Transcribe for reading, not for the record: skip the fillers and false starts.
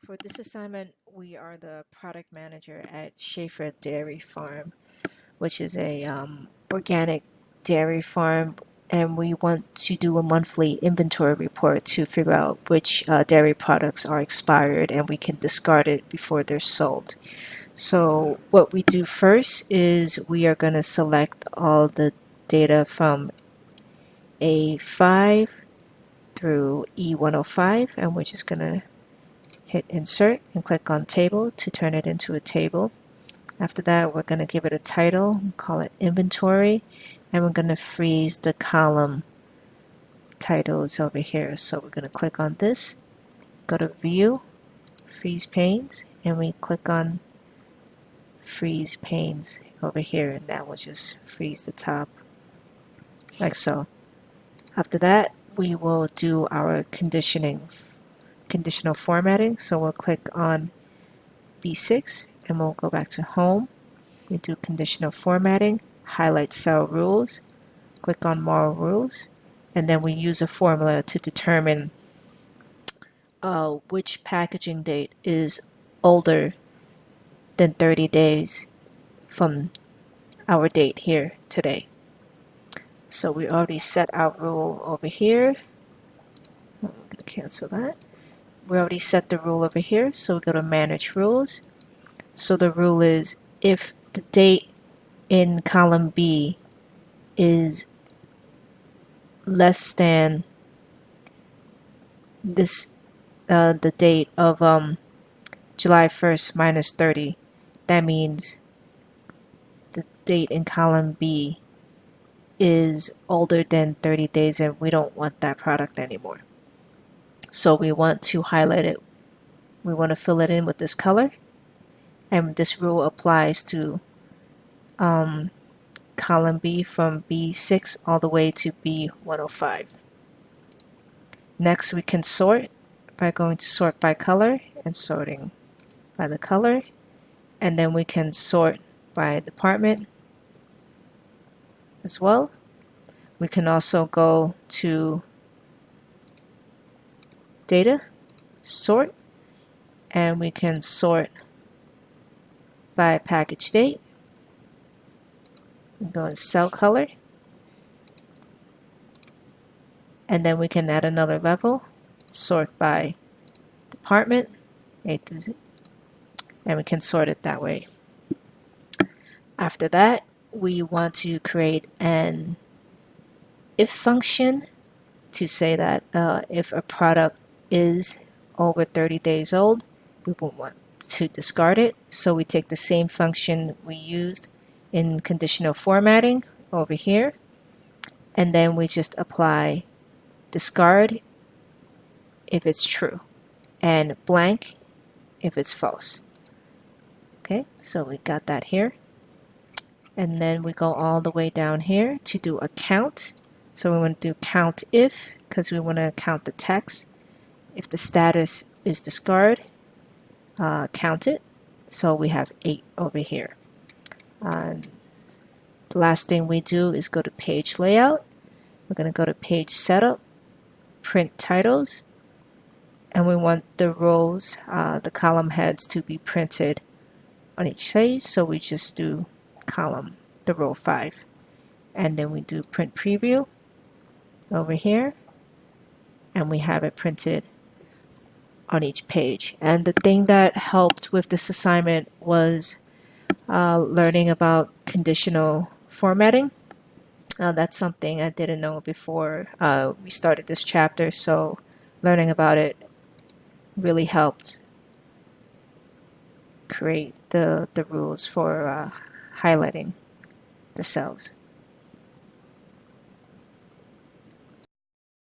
For this assignment, we are the product manager at Schaefer Dairy Farm, which is a organic dairy farm, and we want to do a monthly inventory report to figure out which dairy products are expired and we can discard it before they're sold. So what we do first is we are going to select all the data from A5 through E105, and we're just going to hit insert and click on table to turn it into a table. After that, we're going to give it a title, call it inventory, and we're going to freeze the column titles over here. So we're going to click on this, go to view, freeze panes, and we click on freeze panes over here, and that will just freeze the top like so. After that, we will do our conditional formatting. So we'll click on B6 and we'll go back to home. We do conditional formatting, highlight cell rules, click on more rules, and then we use a formula to determine which packaging date is older than 30 days from our date here today. So we already set our rule over here. I'm going to cancel that. We already set the rule over here, so we go to manage rules. So the rule is if the date in column B is less than this the date of July 1st minus 30, that means the date in column B is older than 30 days and we don't want that product anymore. So we want to highlight it. We want to fill it in with this color, and this rule applies to column B from B6 all the way to B105. Next, we can sort by going to sort by color and sorting by the color, and then we can sort by department as well. We can also go to data, sort, and we can sort by package date. We go in cell color, and then we can add another level, sort by department, A through Z, and we can sort it that way. After that, we want to create an if function to say that if a product is over 30 days old, we will want to discard it. So we take the same function we used in conditional formatting over here, and then we just apply discard if it's true and blank if it's false. Okay, so we got that here. And then we go all the way down here to do a count. So we want to do count if, because we want to count the text. If the status is discard, count it. So we have 8 over here. The last thing we do is go to page layout. We're going to go to page setup, print titles, and we want the rows, the column heads to be printed on each page. So we just do column, the row 5. And then we do print preview over here, and we have it printed on each page. And the thing that helped with this assignment was learning about conditional formatting. That's something I didn't know before we started this chapter, so learning about it really helped create the rules for highlighting the cells.